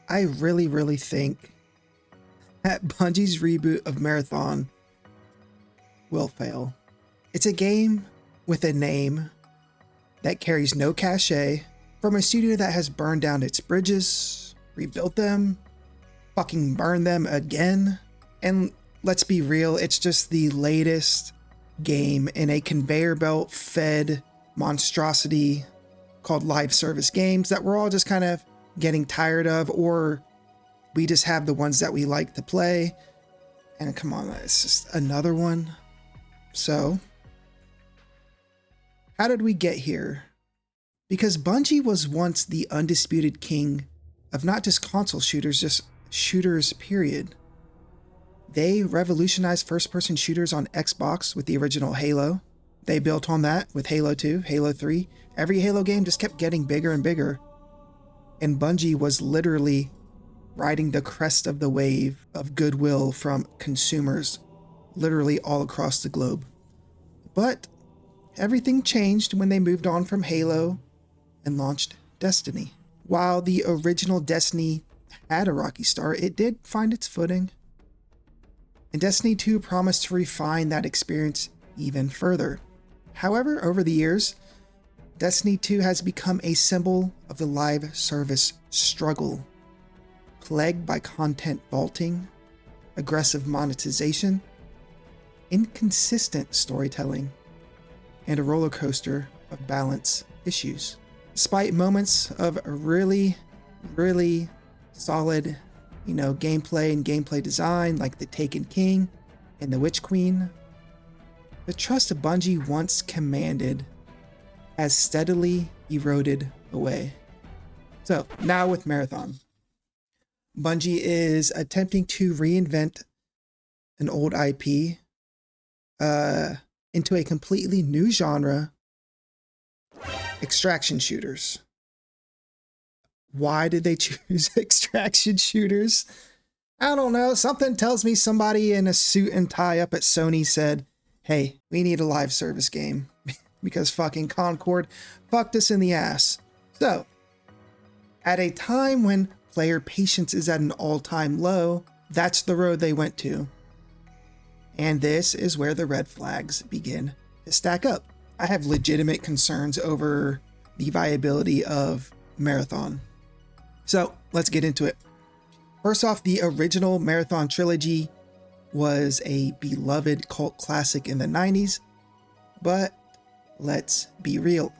I really think that Bungie's reboot of Marathon will fail. It's a game with a name that carries no cachet from a studio that has burned down its bridges, rebuilt them, fucking burned them again. And let's be real, it's just the latest game in a conveyor belt fed monstrosity called live service games that we're all just kind of getting tired of, or we just have the ones that we like to play. And come on, it's just another one. So, how did we get here? Because Bungie was once the undisputed king of not just console shooters, just shooters, period. They revolutionized first-person shooters on Xbox with the original Halo. They built on that with Halo 2, Halo 3. Every Halo game just kept getting bigger and bigger. And Bungie was literally riding the crest of the wave of goodwill from consumers literally all across the globe. But everything changed when they moved on from Halo and launched Destiny. While the original Destiny had a rocky start, it did find its footing. And Destiny 2 promised to refine that experience even further. However, over the years, Destiny 2 has become a symbol of the live service struggle, plagued by content vaulting, aggressive monetization, inconsistent storytelling, and a roller coaster of balance issues. Despite moments of really solid, gameplay and gameplay design like the Taken King and the Witch Queen, the trust Bungie once commanded has steadily eroded away. So now with Marathon, Bungie is attempting to reinvent an old IP into a completely new genre, extraction shooters. Why did they choose extraction shooters? I don't know. Something tells me somebody in a suit and tie up at Sony said, hey, we need a live service game because fucking Concord fucked us in the ass. So, at a time when player patience is at an all-time low, that's the road they went to. And this is where the red flags begin to stack up. I have legitimate concerns over the viability of Marathon. So let's get into it. First off, the original Marathon trilogy was a beloved cult classic in the 90s, but let's be real.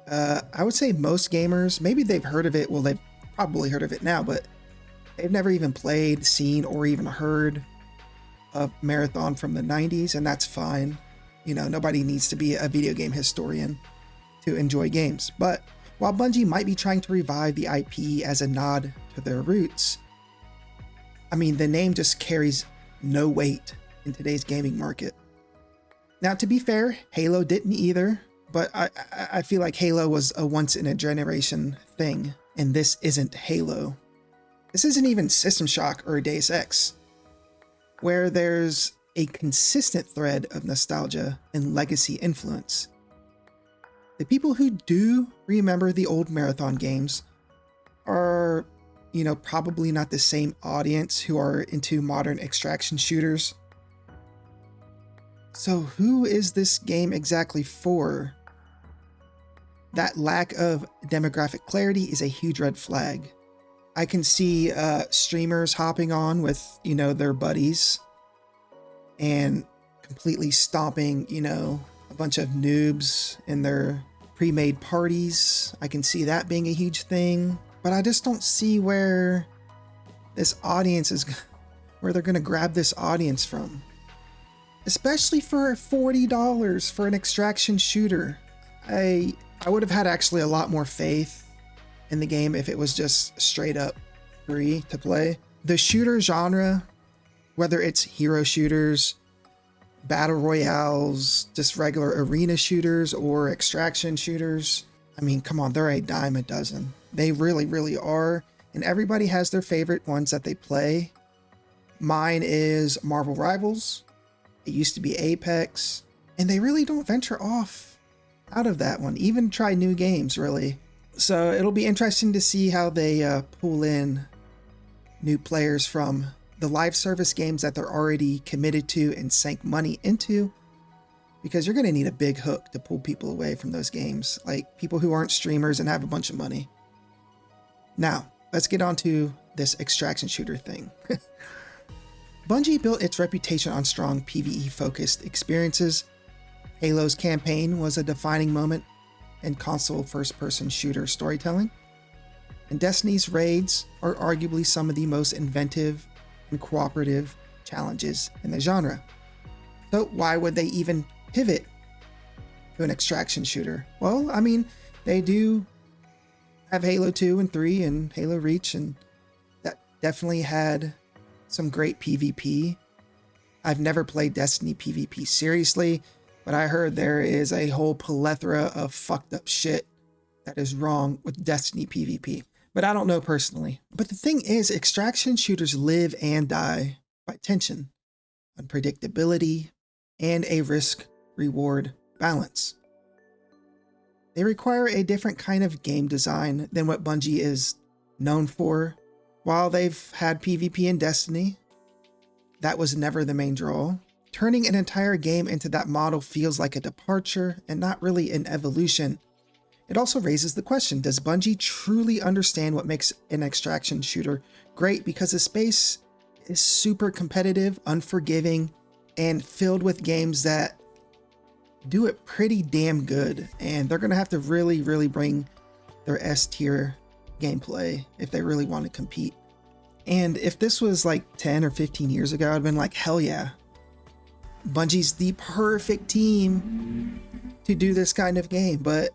I would say most gamers, maybe they've heard of it. Well, they've probably heard of it now, but they've never even played, seen, or even heard of Marathon from the 90s, and that's fine. Nobody needs to be a video game historian to enjoy games. But while Bungie might be trying to revive the IP as a nod to their roots, the name just carries no weight in today's gaming market. Now, to be fair, Halo didn't either, but I feel like Halo was a once-in-a-generation thing, and this isn't Halo. This isn't even System Shock or Deus Ex, where there's a consistent thread of nostalgia and legacy influence. The people who do remember the old Marathon games are, probably not the same audience who are into modern extraction shooters. So who is this game exactly for? That lack of demographic clarity is a huge red flag. I can see streamers hopping on with, their buddies and completely stomping, a bunch of noobs in their pre-made parties. I can see that being a huge thing, but I just don't see where this audience is, where they're going to grab this audience from. Especially for $40 for an extraction shooter. I would have had actually a lot more faith in the game if it was just straight up free to play. The shooter genre, whether it's hero shooters, battle royales, just regular arena shooters, or extraction shooters, come on, they're a dime a dozen. They really are. And everybody has their favorite ones that they play. Mine is Marvel Rivals. It used to be Apex. And they really don't venture off out of that one, even try new games, really. So it'll be interesting to see how they pull in new players from the live service games that they're already committed to and sank money into, because you're going to need a big hook to pull people away from those games, like people who aren't streamers and have a bunch of money. Now, let's get on to this extraction shooter thing. Bungie built its reputation on strong PvE-focused experiences. Halo's campaign was a defining moment in console first-person shooter storytelling. And Destiny's raids are arguably some of the most inventive and cooperative challenges in the genre. So why would they even pivot to an extraction shooter? Well, I mean, they do have Halo 2 and 3 and Halo Reach, and that definitely had some great PvP. I've never played Destiny PvP seriously, but I heard there is a whole plethora of fucked up shit that is wrong with Destiny PvP. But I don't know personally. But the thing is, extraction shooters live and die by tension, unpredictability, and a risk-reward balance. They require a different kind of game design than what Bungie is known for. While they've had PvP in Destiny, that was never the main draw. Turning an entire game into that model feels like a departure and not really an evolution. It also raises the question, does Bungie truly understand what makes an extraction shooter great? Because the space is super competitive, unforgiving, and filled with games that do it pretty damn good. And they're going to have to really, really bring their S-tier gameplay if they really want to compete. And if this was like 10 or 15 years ago, I'd been like, hell yeah. Bungie's the perfect team to do this kind of game, but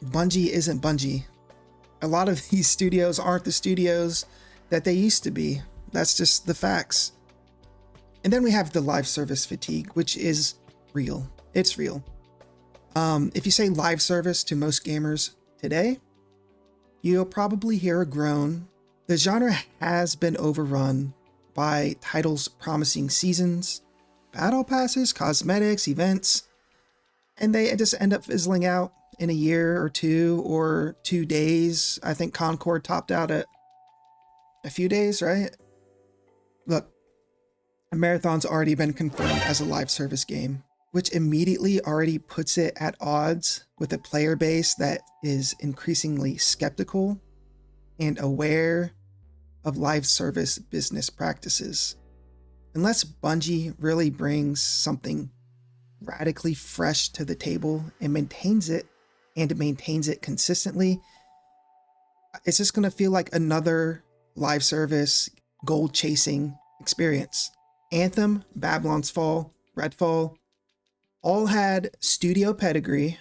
Bungie isn't Bungie. A lot of these studios aren't the studios that they used to be. That's just the facts. And then we have the live service fatigue, which is real. It's real. If you say live service to most gamers today, you'll probably hear a groan. The genre has been overrun by titles promising seasons, battle passes, cosmetics, events, and they just end up fizzling out in a year or 2 days. I think Concord topped out at a few days, right? Look, Marathon's already been confirmed as a live service game, which immediately already puts it at odds with a player base that is increasingly skeptical and aware of live service business practices. Unless Bungie really brings something radically fresh to the table and maintains it consistently, it's just going to feel like another live service gold chasing experience. Anthem, Babylon's Fall, Redfall all had studio pedigree,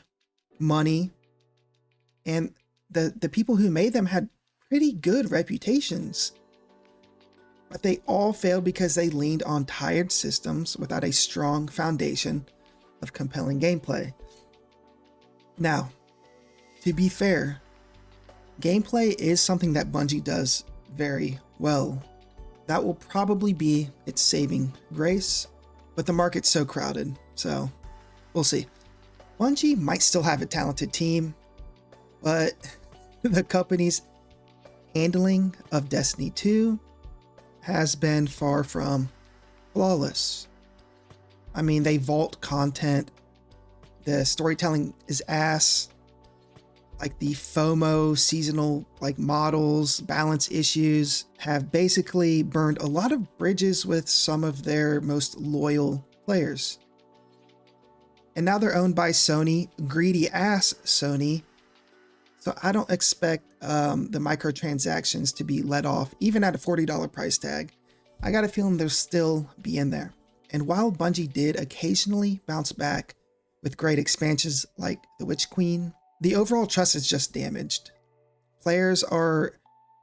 money, and the people who made them had pretty good reputations. But they all failed because they leaned on tired systems without a strong foundation of compelling gameplay. Now, to be fair, gameplay is something that Bungie does very well. That will probably be its saving grace, but the market's so crowded, so we'll see. Bungie might still have a talented team, but the company's handling of Destiny 2 has been far from flawless. I mean, they vault content, the storytelling is ass, like the FOMO seasonal models, balance issues have basically burned a lot of bridges with some of their most loyal players. And now they're owned by Sony, greedy ass Sony. So I don't expect the microtransactions to be let off, even at a $40 price tag. I got a feeling they'll still be in there. And while Bungie did occasionally bounce back with great expansions like The Witch Queen, the overall trust is just damaged. Players are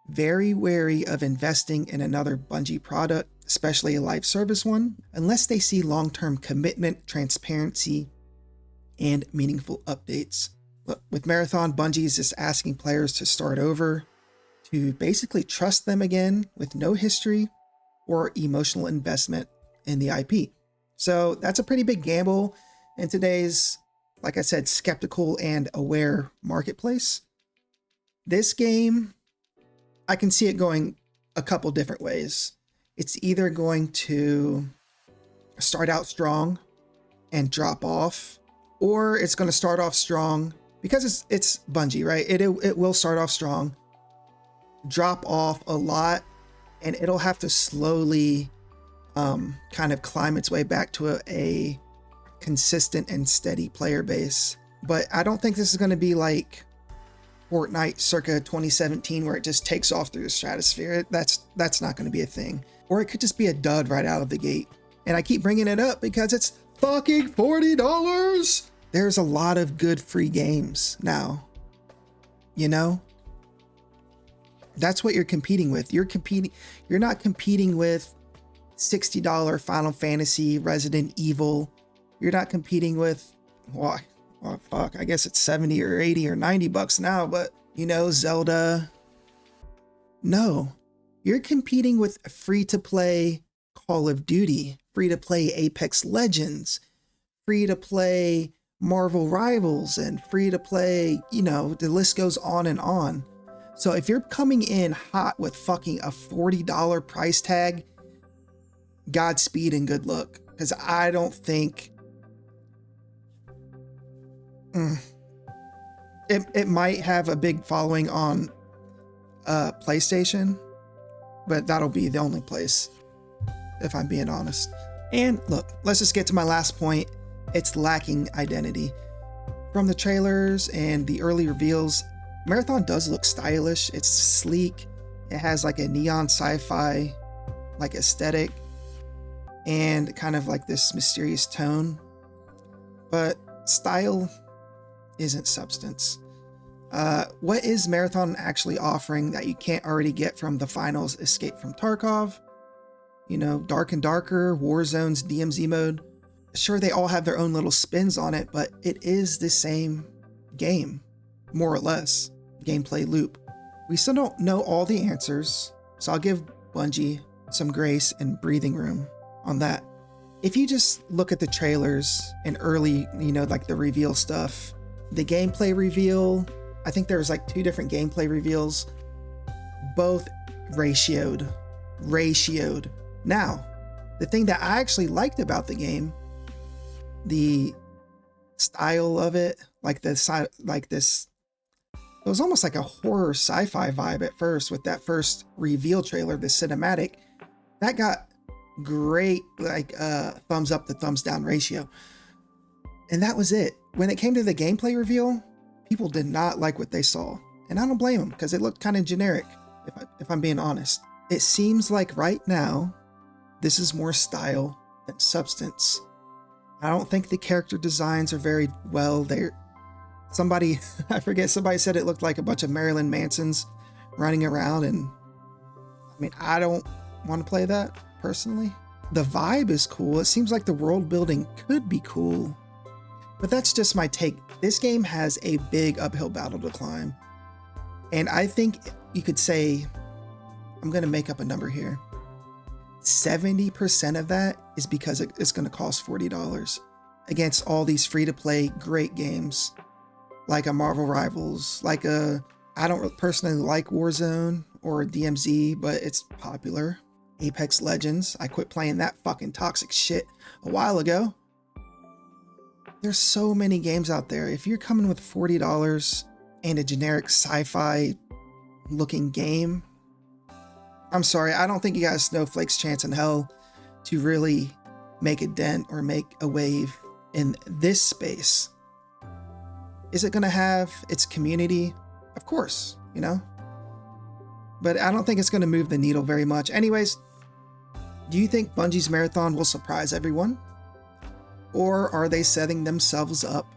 very wary of investing in another Bungie product, especially a live service one, unless they see long-term commitment, transparency, and meaningful updates. But with Marathon, Bungie is just asking players to start over, to basically trust them again with no history or emotional investment in the IP. So that's a pretty big gamble in today's, like I said, skeptical and aware marketplace. This game I can see it going a couple different ways. It's either going to start out strong and drop off, or it's going to start off strong because it's Bungie, right? It will start off strong, drop off a lot, and it'll have to slowly kind of climb its way back to a consistent and steady player base. But I don't think this is going to be like Fortnite circa 2017 where it just takes off through the stratosphere. That's not going to be a thing. Or it could just be a dud right out of the gate. And I keep bringing it up because it's fucking $40. There's a lot of good free games now. You know? That's what you're competing with. You're not competing with $60 Final Fantasy, Resident Evil. You're not competing with, well, fuck, I guess it's 70 or 80 or 90 bucks now, but you know, Zelda. No, you're competing with free-to-play Call of Duty, free-to-play Apex Legends, free-to-play Marvel Rivals, and free-to-play, you know, the list goes on and on. So if you're coming in hot with fucking a $40 price tag, Godspeed and good luck. Because I don't think... It might have a big following on PlayStation, but that'll be the only place, if I'm being honest. And look, let's just get to my last point. It's lacking identity. From the trailers and the early reveals, Marathon does look stylish. It's sleek. It has like a neon sci-fi like aesthetic and kind of like this mysterious tone. But style isn't substance. What is Marathon actually offering that you can't already get from the finals Escape from Tarkov? You know, Dark and Darker, Warzone's DMZ mode. Sure, they all have their own little spins on it, but it is the same game, more or less, gameplay loop. We still don't know all the answers, so I'll give Bungie some grace and breathing room on that. If you just look at the trailers and early, you know, like the reveal stuff, the gameplay reveal, I think there was like 2 different gameplay reveals, both ratioed. Now, the thing that I actually liked about the game, the style of it, like this, it was almost like a horror sci-fi vibe at first with that first reveal trailer, the cinematic, that got great, like thumbs up to thumbs down ratio. And that was it. When it came to the gameplay reveal, people did not like what they saw. And I don't blame them because it looked kind of generic, if I'm being honest. It seems like right now, this is more style than substance. I don't think the character designs are very well. Somebody said it looked like a bunch of Marilyn Mansons running around. And I mean, I don't want to play that personally. The vibe is cool. It seems like the world building could be cool. But that's just my take. This game has a big uphill battle to climb. And I think you could say, I'm going to make up a number here. 70% of that is because it's going to cost $40 against all these free-to-play great games like a Marvel Rivals, I don't personally like Warzone or DMZ, but it's popular. Apex Legends, I quit playing that fucking toxic shit a while ago. There's so many games out there. If you're coming with $40 and a generic sci-fi looking game, I'm sorry, I don't think you got a snowflake's chance in hell to really make a dent or make a wave in this space. Is it going to have its community? Of course, you know? But I don't think it's going to move the needle very much. Anyways, do you think Bungie's Marathon will surprise everyone? Or are they setting themselves up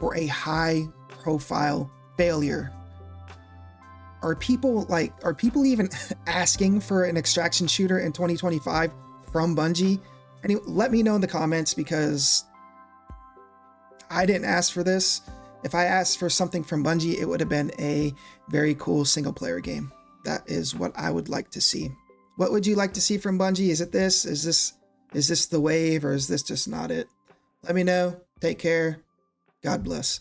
for a high-profile failure? Are people even asking for an extraction shooter in 2025 from Bungie? Let me know in the comments, because I didn't ask for this. If I asked for something from Bungie, it would have been a very cool single-player game. That is what I would like to see. What would you like to see from Bungie? Is it this? Is this the wave, or is this just not it? Let me know. Take care. God bless.